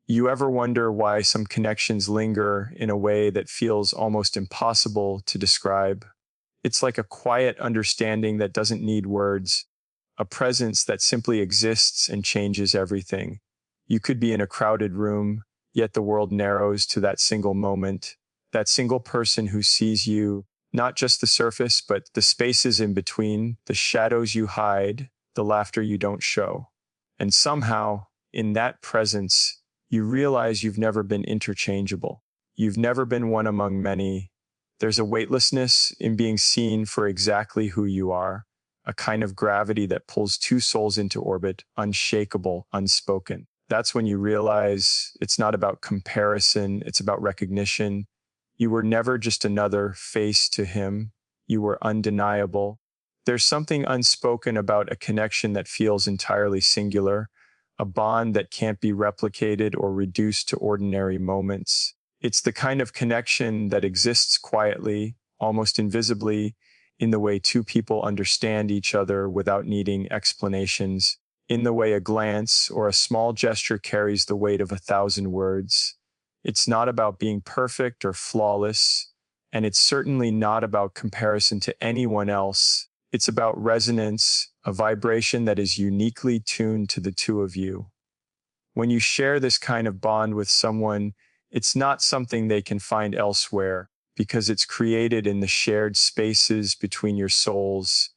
You ever wonder why some connections linger in a way that feels almost impossible to describe? It's like a quiet understanding that doesn't need words, a presence that simply exists and changes everything. You could be in a crowded room, yet the world narrows to that single moment, that single person who sees you, not just the surface, but the spaces in between, the shadows you hide, the laughter you don't show. And somehow, in that presence, you realize you've never been interchangeable. You've never been one among many. There's a weightlessness in being seen for exactly who you are, a kind of gravity that pulls two souls into orbit, unshakable, unspoken. That's when you realize it's not about comparison, it's about recognition. You were never just another face to him. You were undeniable. There's something unspoken about a connection that feels entirely singular, a bond that can't be replicated or reduced to ordinary moments. It's the kind of connection that exists quietly, almost invisibly, in the way two people understand each other without needing explanations, in the way a glance or a small gesture carries the weight of 1,000 words. It's not about being perfect or flawless, and it's certainly not about comparison to anyone else. It's about resonance, a vibration that is uniquely tuned to the two of you. When you share this kind of bond with someone, it's not something they can find elsewhere because it's created in the shared spaces between your souls,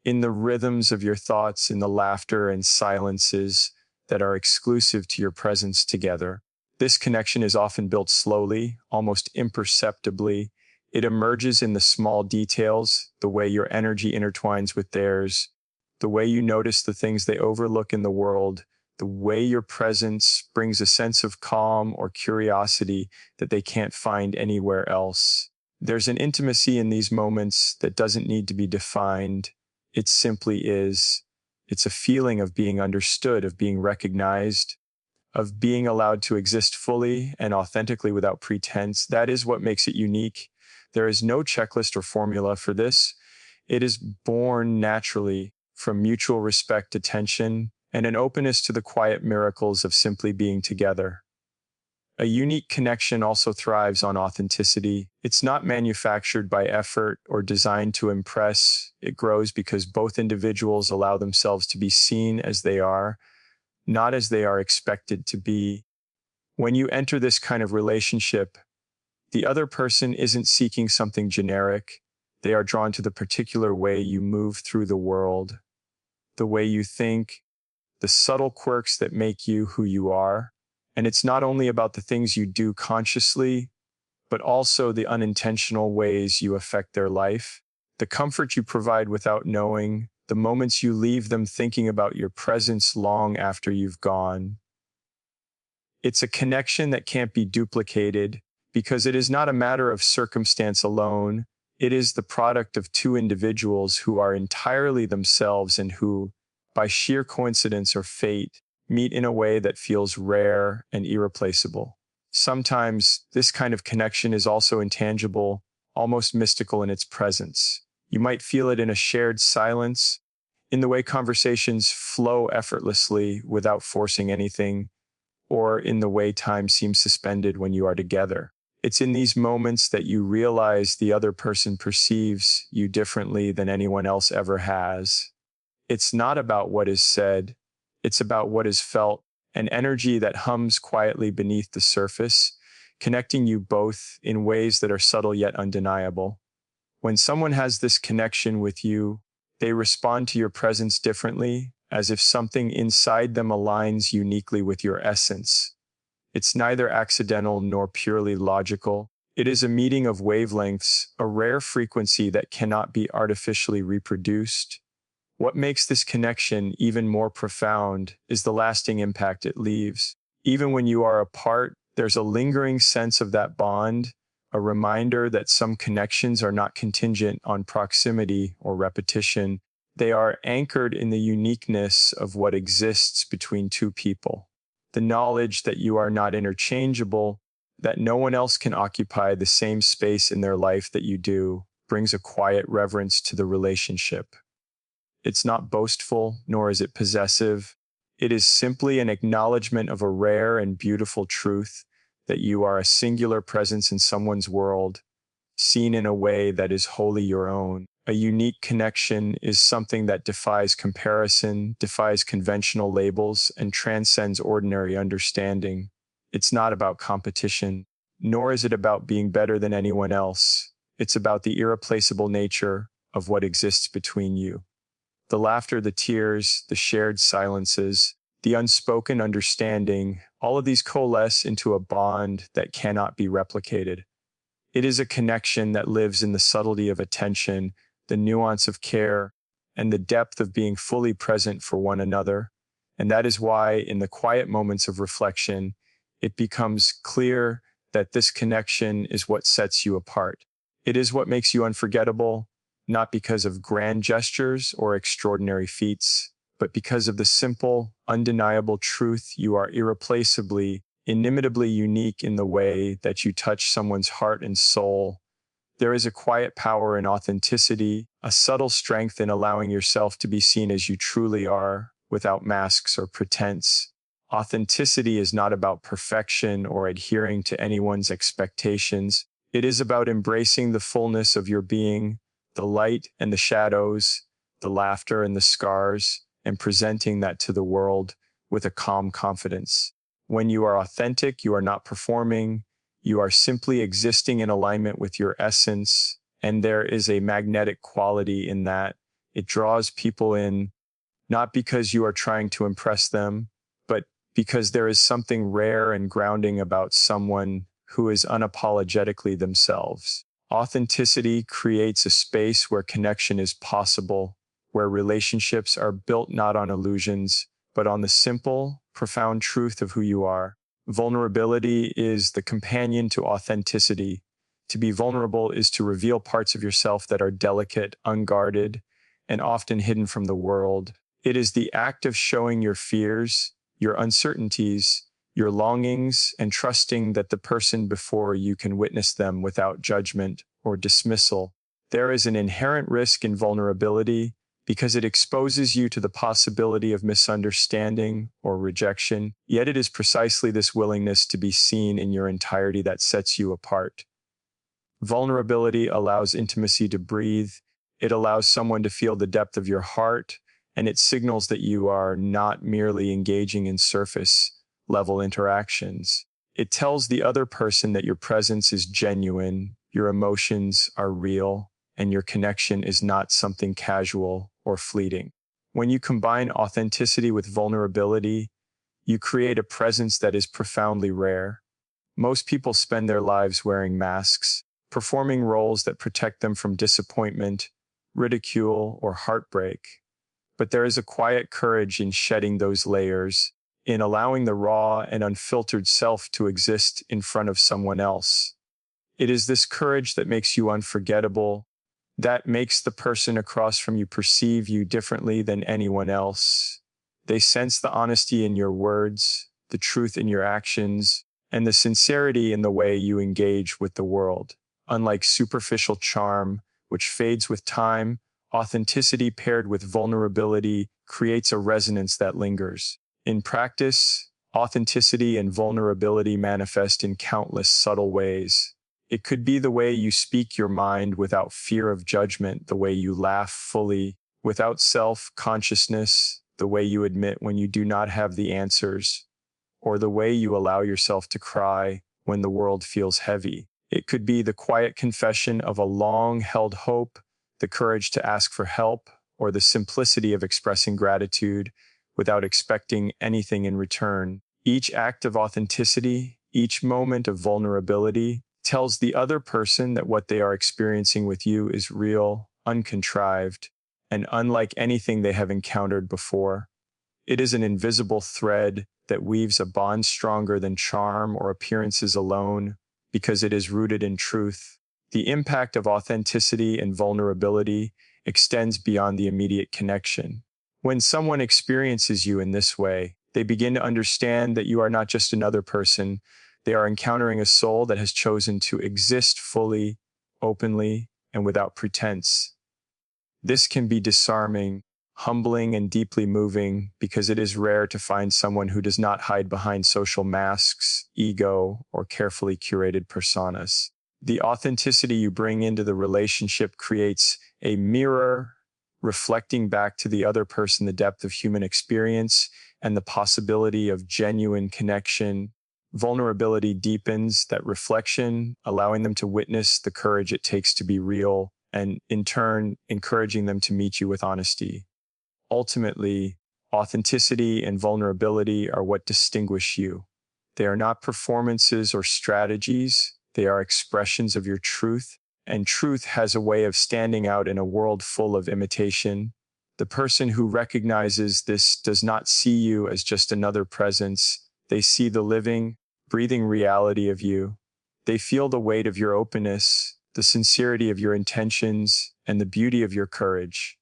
in the rhythms of your thoughts, in the laughter and silences that are exclusive to your presence together. This connection is often built slowly, almost imperceptibly. It emerges in the small details, the way your energy intertwines with theirs, the way you notice the things they overlook in the world, the way your presence brings a sense of calm or curiosity that they can't find anywhere else. There's an intimacy in these moments that doesn't need to be defined. It simply is. It's a feeling of being understood, of being recognized, of being allowed to exist fully and authentically without pretense. That is what makes it unique. There is no checklist or formula for this. It is born naturally from mutual respect, attention, and an openness to the quiet miracles of simply being together. A unique connection also thrives on authenticity. It's not manufactured by effort or designed to impress. It grows because both individuals allow themselves to be seen as they are, not as they are expected to be. When you enter this kind of relationship, the other person isn't seeking something generic. They are drawn to the particular way you move through the world, the way you think, the subtle quirks that make you who you are. And it's not only about the things you do consciously, but also the unintentional ways you affect their life, the comfort you provide without knowing, the moments you leave them thinking about your presence long after you've gone. It's a connection that can't be duplicated because it is not a matter of circumstance alone. It is the product of two individuals who are entirely themselves and who, by sheer coincidence or fate, meet in a way that feels rare and irreplaceable. Sometimes this kind of connection is also intangible, almost mystical in its presence. You might feel it in a shared silence, in the way conversations flow effortlessly without forcing anything, or in the way time seems suspended when you are together. It's in these moments that you realize the other person perceives you differently than anyone else ever has. It's not about what is said, it's about what is felt, an energy that hums quietly beneath the surface, connecting you both in ways that are subtle yet undeniable. When someone has this connection with you, they respond to your presence differently, as if something inside them aligns uniquely with your essence. It's neither accidental nor purely logical. It is a meeting of wavelengths, a rare frequency that cannot be artificially reproduced. What makes this connection even more profound is the lasting impact it leaves. Even when you are apart, there's a lingering sense of that bond, a reminder that some connections are not contingent on proximity or repetition. They are anchored in the uniqueness of what exists between two people. The knowledge that you are not interchangeable, that no one else can occupy the same space in their life that you do, brings a quiet reverence to the relationship. It's not boastful, nor is it possessive. It is simply an acknowledgement of a rare and beautiful truth that you are a singular presence in someone's world, seen in a way that is wholly your own. A unique connection is something that defies comparison, defies conventional labels, and transcends ordinary understanding. It's not about competition, nor is it about being better than anyone else. It's about the irreplaceable nature of what exists between you. The laughter, the tears, the shared silences, the unspoken understanding, all of these coalesce into a bond that cannot be replicated. It is a connection that lives in the subtlety of attention, the nuance of care, and the depth of being fully present for one another. And that is why, in the quiet moments of reflection, it becomes clear that this connection is what sets you apart. It is what makes you unforgettable, not because of grand gestures or extraordinary feats, but because of the simple, undeniable truth you are irreplaceably, inimitably unique in the way that you touch someone's heart and soul. There is a quiet power in authenticity, a subtle strength in allowing yourself to be seen as you truly are, without masks or pretense. Authenticity is not about perfection or adhering to anyone's expectations. It is about embracing the fullness of your being, the light and the shadows, the laughter and the scars, and presenting that to the world with a calm confidence. When you are authentic, you are not performing, you are simply existing in alignment with your essence, and there is a magnetic quality in that. It draws people in, not because you are trying to impress them, but because there is something rare and grounding about someone who is unapologetically themselves. Authenticity creates a space where connection is possible, where relationships are built not on illusions, but on the simple, profound truth of who you are. Vulnerability is the companion to authenticity. To be vulnerable is to reveal parts of yourself that are delicate, unguarded, and often hidden from the world. It is the act of showing your fears, your uncertainties, your longings, and trusting that the person before you can witness them without judgment or dismissal. There is an inherent risk in vulnerability because it exposes you to the possibility of misunderstanding or rejection, yet it is precisely this willingness to be seen in your entirety that sets you apart. Vulnerability allows intimacy to breathe. It allows someone to feel the depth of your heart, and it signals that you are not merely engaging in surface level interactions. It tells the other person that your presence is genuine, your emotions are real, and your connection is not something casual or fleeting. When you combine authenticity with vulnerability, you create a presence that is profoundly rare. Most people spend their lives wearing masks, performing roles that protect them from disappointment, ridicule, or heartbreak. But there is a quiet courage in shedding those layers, in allowing the raw and unfiltered self to exist in front of someone else. It is this courage that makes you unforgettable, that makes the person across from you perceive you differently than anyone else. They sense the honesty in your words, the truth in your actions, and the sincerity in the way you engage with the world. Unlike superficial charm, which fades with time, authenticity paired with vulnerability creates a resonance that lingers. In practice, authenticity and vulnerability manifest in countless subtle ways. It could be the way you speak your mind without fear of judgment, the way you laugh fully, without self-consciousness, the way you admit when you do not have the answers, or the way you allow yourself to cry when the world feels heavy. It could be the quiet confession of a long-held hope, the courage to ask for help, or the simplicity of expressing gratitude without expecting anything in return. Each act of authenticity, each moment of vulnerability, tells the other person that what they are experiencing with you is real, uncontrived, and unlike anything they have encountered before. It is an invisible thread that weaves a bond stronger than charm or appearances alone, because it is rooted in truth. The impact of authenticity and vulnerability extends beyond the immediate connection. When someone experiences you in this way, they begin to understand that you are not just another person. They are encountering a soul that has chosen to exist fully, openly, and without pretense. This can be disarming, humbling and deeply moving because it is rare to find someone who does not hide behind social masks, ego, or carefully curated personas. The authenticity you bring into the relationship creates a mirror reflecting back to the other person the depth of human experience and the possibility of genuine connection. Vulnerability deepens that reflection, allowing them to witness the courage it takes to be real, and in turn, encouraging them to meet you with honesty. Ultimately, authenticity and vulnerability are what distinguish you. They are not performances or strategies, they are expressions of your truth, and truth has a way of standing out in a world full of imitation. The person who recognizes this does not see you as just another presence. They see the living, breathing reality of you. They feel the weight of your openness, the sincerity of your intentions, and the beauty of your courage.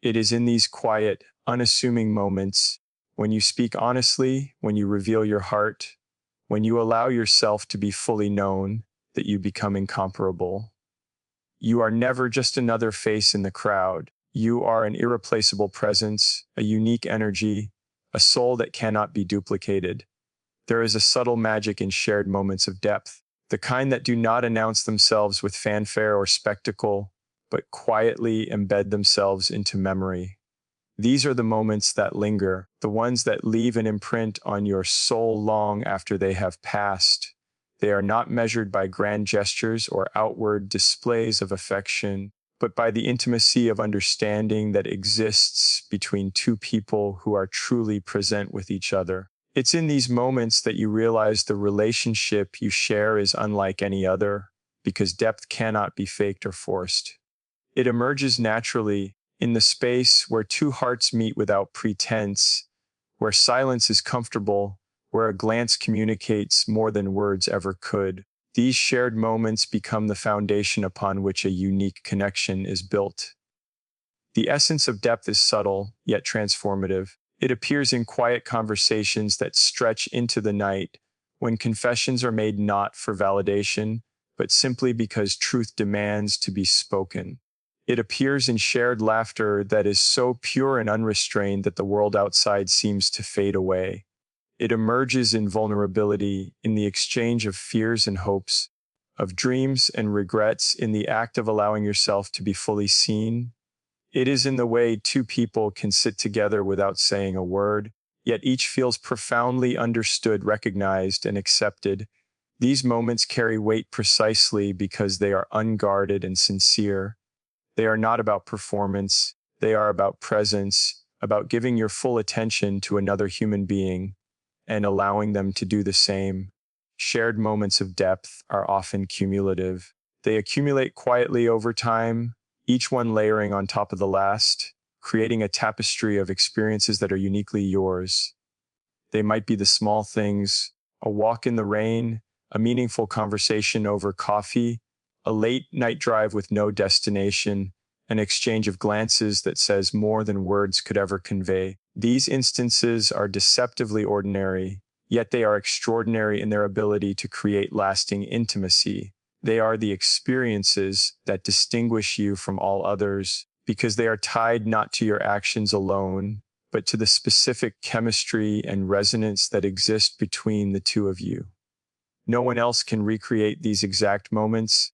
It is in these quiet, unassuming moments, when you speak honestly, when you reveal your heart, when you allow yourself to be fully known, that you become incomparable. You are never just another face in the crowd. You are an irreplaceable presence, a unique energy, a soul that cannot be duplicated. There is a subtle magic in shared moments of depth, the kind that do not announce themselves with fanfare or spectacle, but quietly embed themselves into memory. These are the moments that linger, the ones that leave an imprint on your soul long after they have passed. They are not measured by grand gestures or outward displays of affection, but by the intimacy of understanding that exists between two people who are truly present with each other. It's in these moments that you realize the relationship you share is unlike any other, because depth cannot be faked or forced. It emerges naturally in the space where two hearts meet without pretense, where silence is comfortable, where a glance communicates more than words ever could. These shared moments become the foundation upon which a unique connection is built. The essence of depth is subtle, yet transformative. It appears in quiet conversations that stretch into the night, when confessions are made not for validation, but simply because truth demands to be spoken. It appears in shared laughter that is so pure and unrestrained that the world outside seems to fade away. It emerges in vulnerability, in the exchange of fears and hopes, of dreams and regrets, in the act of allowing yourself to be fully seen. It is in the way two people can sit together without saying a word, yet each feels profoundly understood, recognized, and accepted. These moments carry weight precisely because they are unguarded and sincere. They are not about performance, they are about presence, about giving your full attention to another human being and allowing them to do the same. Shared moments of depth are often cumulative. They accumulate quietly over time, each one layering on top of the last, creating a tapestry of experiences that are uniquely yours. They might be the small things: a walk in the rain, a meaningful conversation over coffee, a late night drive with no destination, an exchange of glances that says more than words could ever convey. These instances are deceptively ordinary, yet they are extraordinary in their ability to create lasting intimacy. They are the experiences that distinguish you from all others because they are tied not to your actions alone, but to the specific chemistry and resonance that exist between the two of you. No one else can recreate these exact moments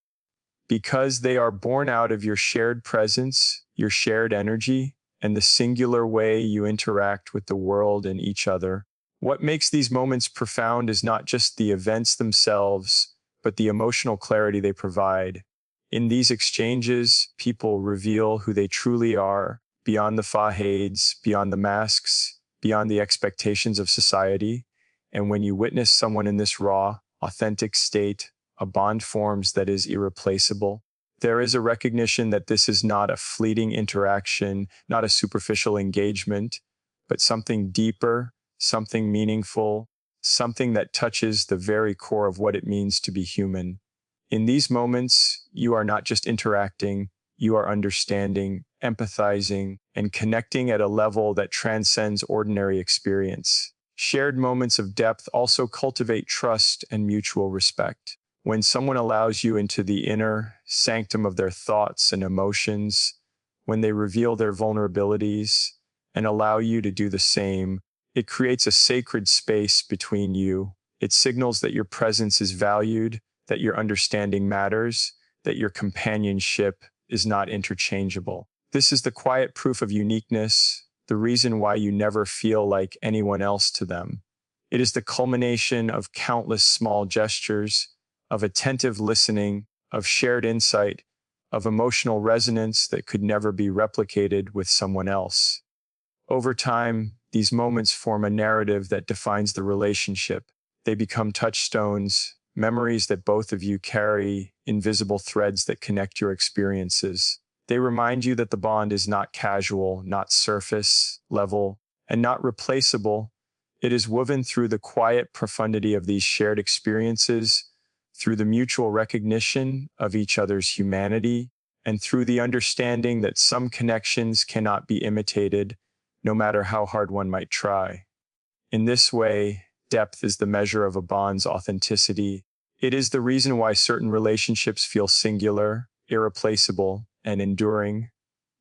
because they are born out of your shared presence, your shared energy, and the singular way you interact with the world and each other. What makes these moments profound is not just the events themselves, but the emotional clarity they provide. In these exchanges, people reveal who they truly are, beyond the facades, beyond the masks, beyond the expectations of society. And when you witness someone in this raw, authentic state, a bond forms that is irreplaceable. There is a recognition that this is not a fleeting interaction, not a superficial engagement, but something deeper, something meaningful, something that touches the very core of what it means to be human. In these moments, you are not just interacting, you are understanding, empathizing, and connecting at a level that transcends ordinary experience. Shared moments of depth also cultivate trust and mutual respect. When someone allows you into the inner sanctum of their thoughts and emotions, when they reveal their vulnerabilities and allow you to do the same. It creates a sacred space between you. It signals that your presence is valued, that your understanding matters, that your companionship is not interchangeable. This is the quiet proof of uniqueness, the reason why you never feel like anyone else to them. It is the culmination of countless small gestures, of attentive listening, of shared insight, of emotional resonance that could never be replicated with someone else. Over time, these moments form a narrative that defines the relationship. They become touchstones, memories that both of you carry, invisible threads that connect your experiences. They remind you that the bond is not casual, not surface level, and not replaceable. It is woven through the quiet profundity of these shared experiences, through the mutual recognition of each other's humanity, and through the understanding that some connections cannot be imitated, no matter how hard one might try. In this way, depth is the measure of a bond's authenticity. It is the reason why certain relationships feel singular, irreplaceable, and enduring.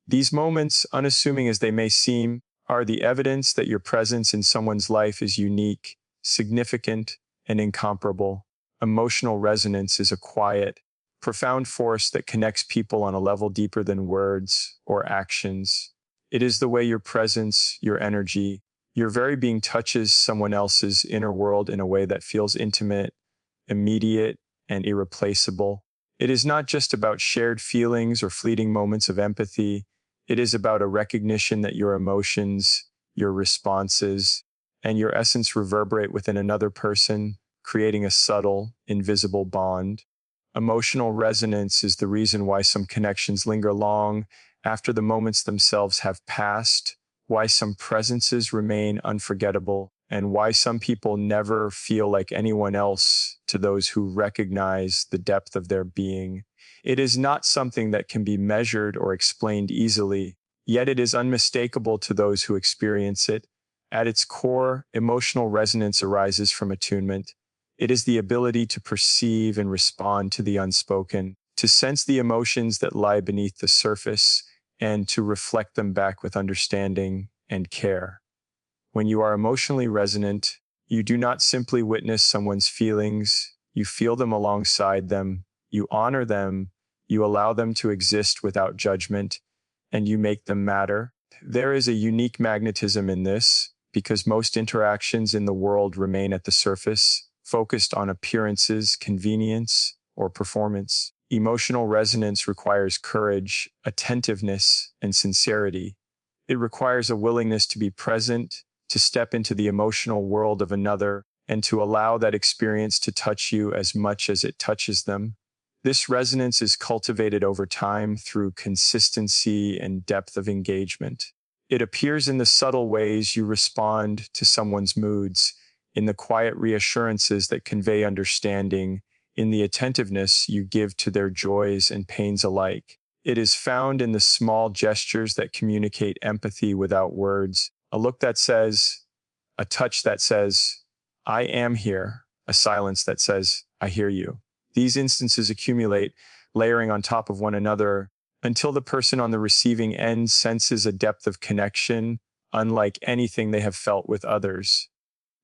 These moments, unassuming as they may seem, are the evidence that your presence in someone's life is unique, significant, and incomparable. Emotional resonance is a quiet, profound force that connects people on a level deeper than words or actions. It is the way your presence, your energy, your very being touches someone else's inner world in a way that feels intimate, immediate, and irreplaceable. It is not just about shared feelings or fleeting moments of empathy. It is about a recognition that your emotions, your responses, and your essence reverberate within another person, creating a subtle, invisible bond. Emotional resonance is the reason why some connections linger long after the moments themselves have passed, why some presences remain unforgettable, and why some people never feel like anyone else to those who recognize the depth of their being. It is not something that can be measured or explained easily, yet it is unmistakable to those who experience it. At its core, emotional resonance arises from attunement. It is the ability to perceive and respond to the unspoken, to sense the emotions that lie beneath the surface, and to reflect them back with understanding and care. When you are emotionally resonant, you do not simply witness someone's feelings, you feel them alongside them, you honor them, you allow them to exist without judgment, and you make them matter. There is a unique magnetism in this, because most interactions in the world remain at the surface, focused on appearances, convenience, or performance. Emotional resonance requires courage, attentiveness, and sincerity. It requires a willingness to be present, to step into the emotional world of another, and to allow that experience to touch you as much as it touches them. This resonance is cultivated over time through consistency and depth of engagement. It appears in the subtle ways you respond to someone's moods, in the quiet reassurances that convey understanding, in the attentiveness you give to their joys and pains alike. It is found in the small gestures that communicate empathy without words, a look that says, a touch that says, I am here, a silence that says, I hear you. These instances accumulate, layering on top of one another, until the person on the receiving end senses a depth of connection unlike anything they have felt with others.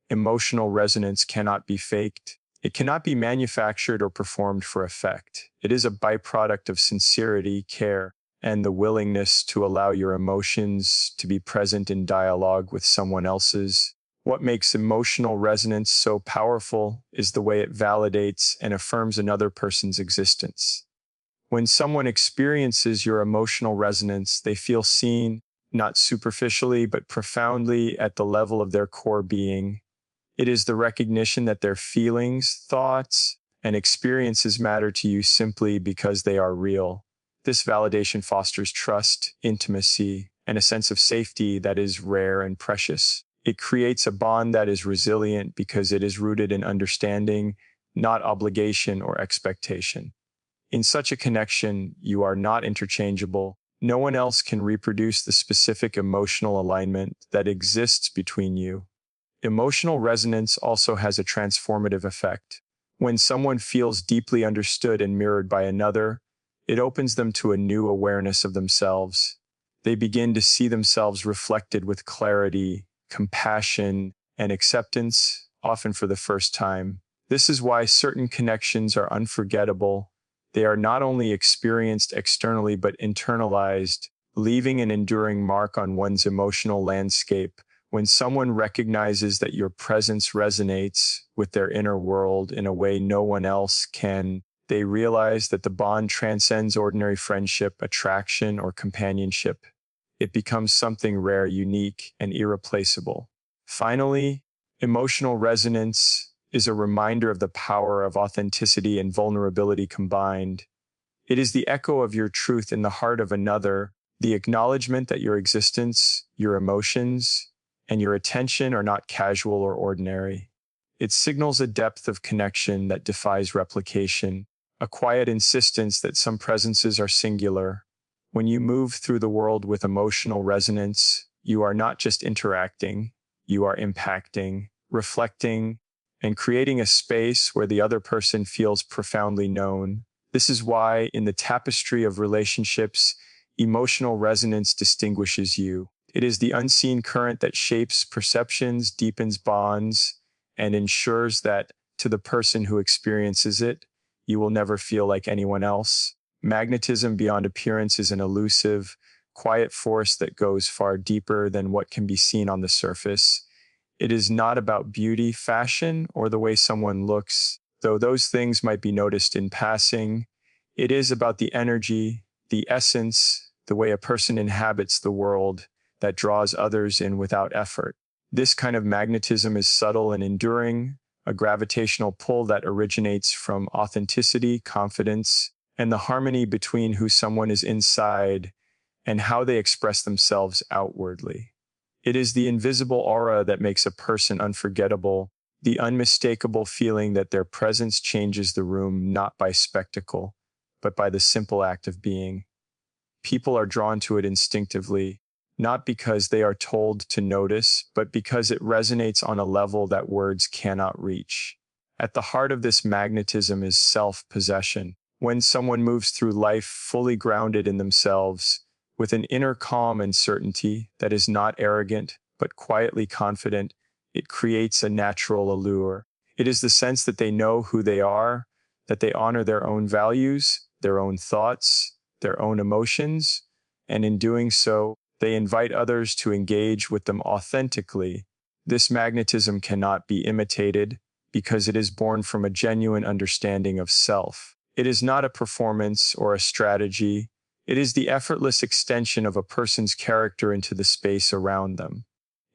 Emotional resonance cannot be faked. It cannot be manufactured or performed for effect. It is a byproduct of sincerity, care, and the willingness to allow your emotions to be present in dialogue with someone else's. What makes emotional resonance so powerful is the way it validates and affirms another person's existence. When someone experiences your emotional resonance, they feel seen, not superficially, but profoundly at the level of their core being. It is the recognition that their feelings, thoughts, and experiences matter to you simply because they are real. This validation fosters trust, intimacy, and a sense of safety that is rare and precious. It creates a bond that is resilient because it is rooted in understanding, not obligation or expectation. In such a connection, you are not interchangeable. No one else can reproduce the specific emotional alignment that exists between you. Emotional resonance also has a transformative effect. When someone feels deeply understood and mirrored by another, it opens them to a new awareness of themselves. They begin to see themselves reflected with clarity, compassion, and acceptance, often for the first time. This is why certain connections are unforgettable. They are not only experienced externally but internalized, leaving an enduring mark on one's emotional landscape. When someone recognizes that your presence resonates with their inner world in a way no one else can, they realize that the bond transcends ordinary friendship, attraction, or companionship. It becomes something rare, unique, and irreplaceable. Finally, emotional resonance is a reminder of the power of authenticity and vulnerability combined. It is the echo of your truth in the heart of another, the acknowledgement that your existence, your emotions, and your attention are not casual or ordinary. It signals a depth of connection that defies replication, a quiet insistence that some presences are singular. When you move through the world with emotional resonance, you are not just interacting, you are impacting, reflecting, and creating a space where the other person feels profoundly known. This is why, in the tapestry of relationships, emotional resonance distinguishes you. It is the unseen current that shapes perceptions, deepens bonds, and ensures that, to the person who experiences it, you will never feel like anyone else. Magnetism beyond appearance is an elusive, quiet force that goes far deeper than what can be seen on the surface. It is not about beauty, fashion, or the way someone looks, though those things might be noticed in passing. It is about the energy, the essence, the way a person inhabits the world that draws others in without effort. This kind of magnetism is subtle and enduring, a gravitational pull that originates from authenticity, confidence, and the harmony between who someone is inside and how they express themselves outwardly. It is the invisible aura that makes a person unforgettable, the unmistakable feeling that their presence changes the room not by spectacle, but by the simple act of being. People are drawn to it instinctively, not because they are told to notice, but because it resonates on a level that words cannot reach. At the heart of this magnetism is self-possession. When someone moves through life fully grounded in themselves, with an inner calm and certainty that is not arrogant, but quietly confident, it creates a natural allure. It is the sense that they know who they are, that they honor their own values, their own thoughts, their own emotions, and in doing so, they invite others to engage with them authentically. This magnetism cannot be imitated because it is born from a genuine understanding of self. It is not a performance or a strategy. It is the effortless extension of a person's character into the space around them.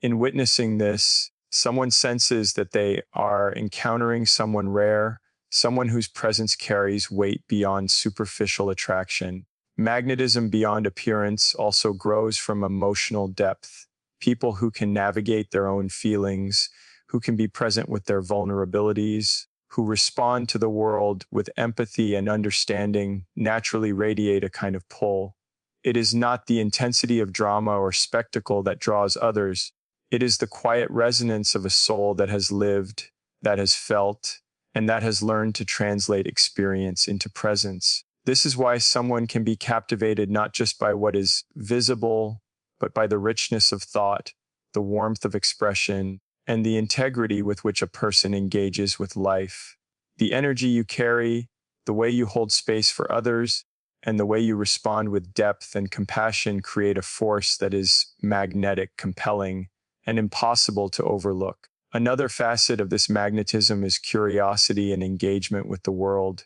In witnessing this, someone senses that they are encountering someone rare, someone whose presence carries weight beyond superficial attraction. Magnetism beyond appearance also grows from emotional depth. People who can navigate their own feelings, who can be present with their vulnerabilities, who respond to the world with empathy and understanding, naturally radiate a kind of pull. It is not the intensity of drama or spectacle that draws others. It is the quiet resonance of a soul that has lived, that has felt, and that has learned to translate experience into presence. This is why someone can be captivated not just by what is visible, but by the richness of thought, the warmth of expression, and the integrity with which a person engages with life. The energy you carry, the way you hold space for others, and the way you respond with depth and compassion create a force that is magnetic, compelling, and impossible to overlook. Another facet of this magnetism is curiosity and engagement with the world.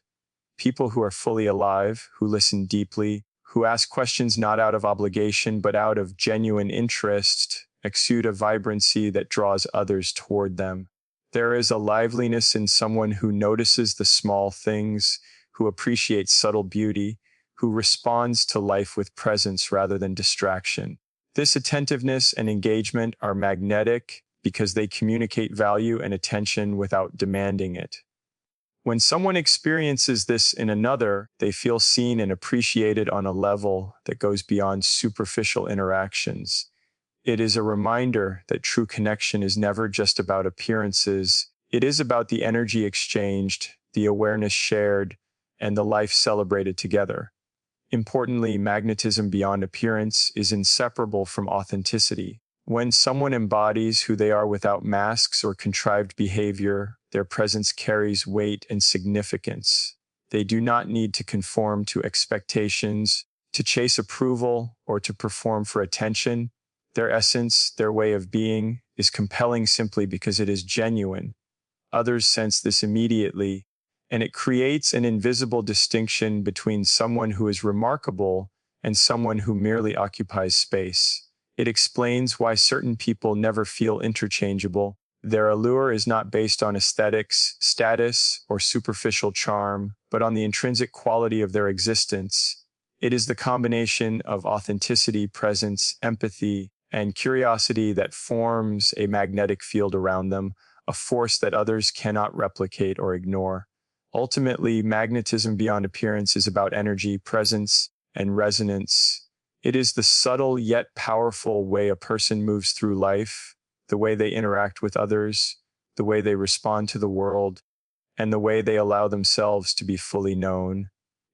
People who are fully alive, who listen deeply, who ask questions not out of obligation but out of genuine interest, exude a vibrancy that draws others toward them. There is a liveliness in someone who notices the small things, who appreciates subtle beauty, who responds to life with presence rather than distraction. This attentiveness and engagement are magnetic because they communicate value and attention without demanding it. When someone experiences this in another, they feel seen and appreciated on a level that goes beyond superficial interactions. It is a reminder that true connection is never just about appearances. It is about the energy exchanged, the awareness shared, and the life celebrated together. Importantly, magnetism beyond appearance is inseparable from authenticity. When someone embodies who they are without masks or contrived behavior, their presence carries weight and significance. They do not need to conform to expectations, to chase approval, or to perform for attention. Their essence, their way of being, is compelling simply because it is genuine. Others sense this immediately, and it creates an invisible distinction between someone who is remarkable and someone who merely occupies space. It explains why certain people never feel interchangeable. Their allure is not based on aesthetics, status, or superficial charm, but on the intrinsic quality of their existence. It is the combination of authenticity, presence, empathy, and curiosity that forms a magnetic field around them, a force that others cannot replicate or ignore. Ultimately, magnetism beyond appearance is about energy, presence, and resonance. It is the subtle yet powerful way a person moves through life, the way they interact with others, the way they respond to the world, and the way they allow themselves to be fully known.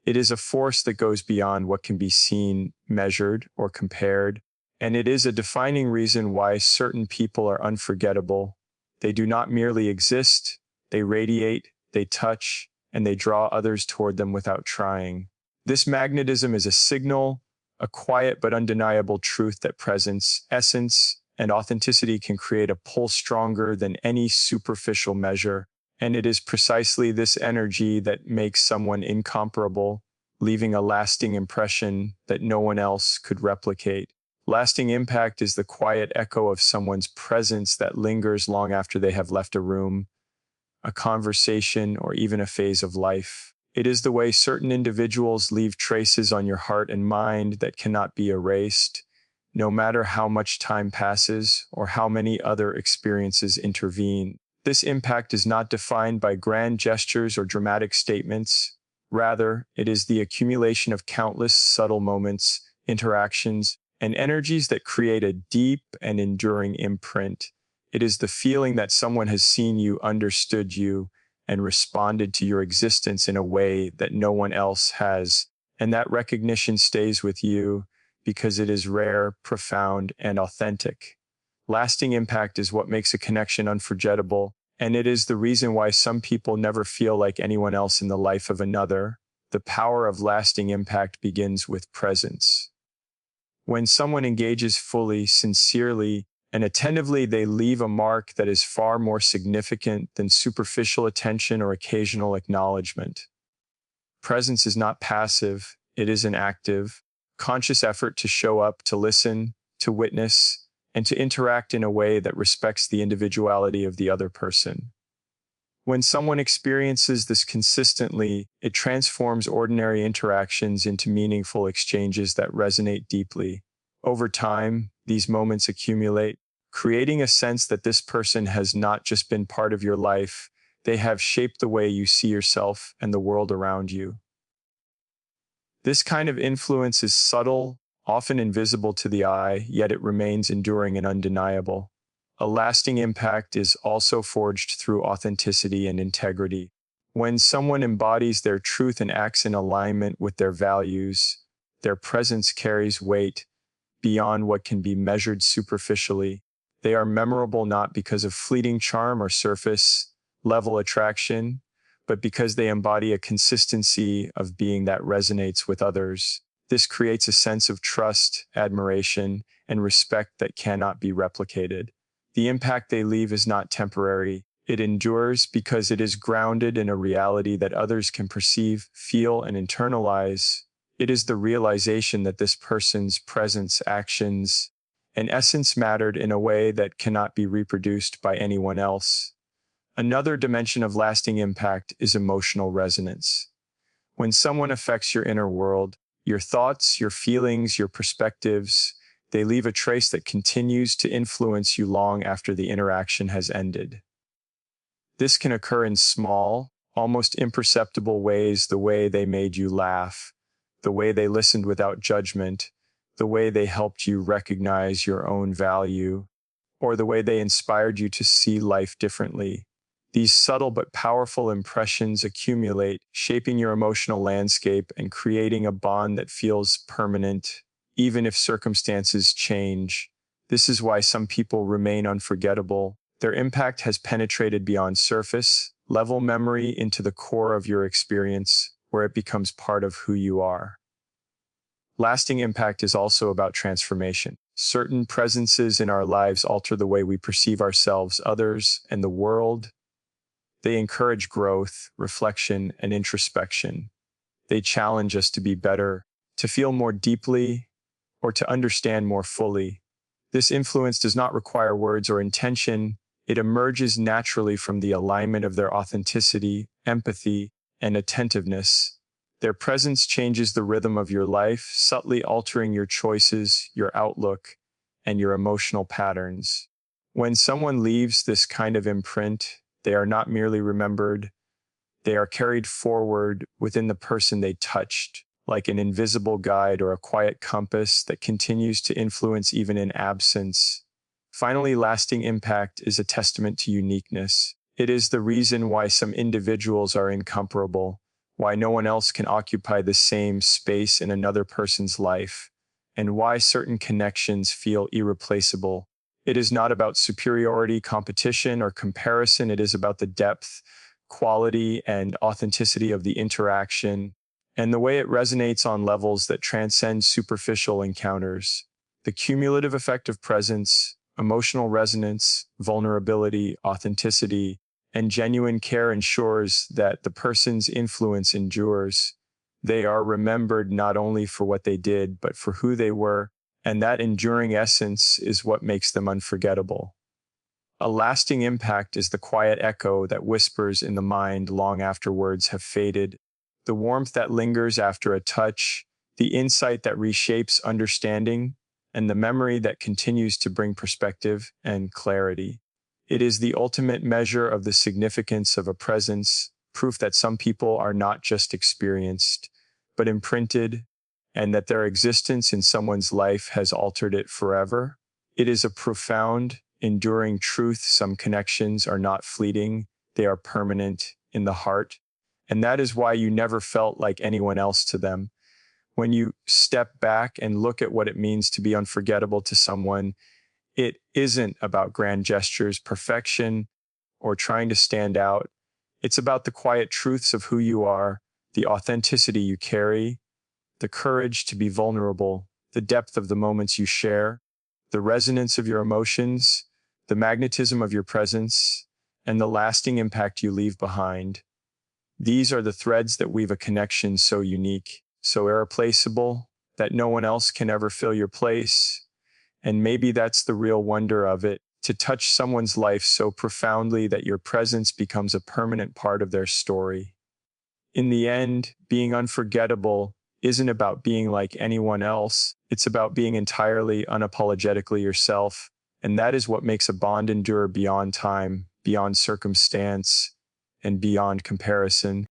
It is a force that goes beyond what can be seen, measured, or compared, and it is a defining reason why certain people are unforgettable. They do not merely exist, they radiate, they touch, and they draw others toward them without trying. This magnetism is a signal, a quiet but undeniable truth that presence, essence, and authenticity can create a pull stronger than any superficial measure. And it is precisely this energy that makes someone incomparable, leaving a lasting impression that no one else could replicate. Lasting impact is the quiet echo of someone's presence that lingers long after they have left a room, a conversation, or even a phase of life. It is the way certain individuals leave traces on your heart and mind that cannot be erased, no matter how much time passes or how many other experiences intervene. This impact is not defined by grand gestures or dramatic statements. Rather, it is the accumulation of countless subtle moments, interactions, and energies that create a deep and enduring imprint. It is the feeling that someone has seen you, understood you, and responded to your existence in a way that no one else has. And that recognition stays with you because it is rare, profound, and authentic. Lasting impact is what makes a connection unforgettable, and it is the reason why some people never feel like anyone else in the life of another. The power of lasting impact begins with presence. When someone engages fully, sincerely, and attentively, they leave a mark that is far more significant than superficial attention or occasional acknowledgement. Presence is not passive, it is an active, conscious effort to show up, to listen, to witness, and to interact in a way that respects the individuality of the other person. When someone experiences this consistently, it transforms ordinary interactions into meaningful exchanges that resonate deeply. Over time, these moments accumulate, creating a sense that this person has not just been part of your life, they have shaped the way you see yourself and the world around you. This kind of influence is subtle, often invisible to the eye, yet it remains enduring and undeniable. A lasting impact is also forged through authenticity and integrity. When someone embodies their truth and acts in alignment with their values, their presence carries weight beyond what can be measured superficially. They are memorable not because of fleeting charm or surface level attraction, but because they embody a consistency of being that resonates with others. This creates a sense of trust, admiration, and respect that cannot be replicated. The impact they leave is not temporary. It endures because it is grounded in a reality that others can perceive, feel, and internalize. It is the realization that this person's presence, actions, and essence mattered in a way that cannot be reproduced by anyone else. Another dimension of lasting impact is emotional resonance. When someone affects your inner world, your thoughts, your feelings, your perspectives, they leave a trace that continues to influence you long after the interaction has ended. This can occur in small, almost imperceptible ways: the way they made you laugh, the way they listened without judgment, the way they helped you recognize your own value, or the way they inspired you to see life differently. These subtle but powerful impressions accumulate, shaping your emotional landscape and creating a bond that feels permanent, even if circumstances change. This is why some people remain unforgettable. Their impact has penetrated beyond surface level memory into the core of your experience, where it becomes part of who you are. Lasting impact is also about transformation. Certain presences in our lives alter the way we perceive ourselves, others, and the world. They encourage growth, reflection, and introspection. They challenge us to be better, to feel more deeply, or to understand more fully. This influence does not require words or intention. It emerges naturally from the alignment of their authenticity, empathy, and attentiveness. Their presence changes the rhythm of your life, subtly altering your choices, your outlook, and your emotional patterns. When someone leaves this kind of imprint, they are not merely remembered, they are carried forward within the person they touched, like an invisible guide or a quiet compass that continues to influence even in absence. Finally, lasting impact is a testament to uniqueness. It is the reason why some individuals are incomparable, why no one else can occupy the same space in another person's life, and why certain connections feel irreplaceable. It is not about superiority, competition, or comparison. It is about the depth, quality, and authenticity of the interaction, and the way it resonates on levels that transcend superficial encounters. The cumulative effect of presence, emotional resonance, vulnerability, authenticity, and genuine care ensures that the person's influence endures. They are remembered not only for what they did, but for who they were, and that enduring essence is what makes them unforgettable. A lasting impact is the quiet echo that whispers in the mind long after words have faded, the warmth that lingers after a touch, the insight that reshapes understanding, and the memory that continues to bring perspective and clarity. It is the ultimate measure of the significance of a presence, proof that some people are not just experienced, but imprinted, and that their existence in someone's life has altered it forever. It is a profound, enduring truth. Some connections are not fleeting, they are permanent in the heart. And that is why you never felt like anyone else to them. When you step back and look at what it means to be unforgettable to someone, it isn't about grand gestures, perfection, or trying to stand out. It's about the quiet truths of who you are, the authenticity you carry, the courage to be vulnerable, the depth of the moments you share, the resonance of your emotions, the magnetism of your presence, and the lasting impact you leave behind. These are the threads that weave a connection so unique, so irreplaceable, that no one else can ever fill your place. And maybe that's the real wonder of it, to touch someone's life so profoundly that your presence becomes a permanent part of their story. In the end, being unforgettable isn't about being like anyone else. It's about being entirely, unapologetically yourself. And that is what makes a bond endure beyond time, beyond circumstance, and beyond comparison.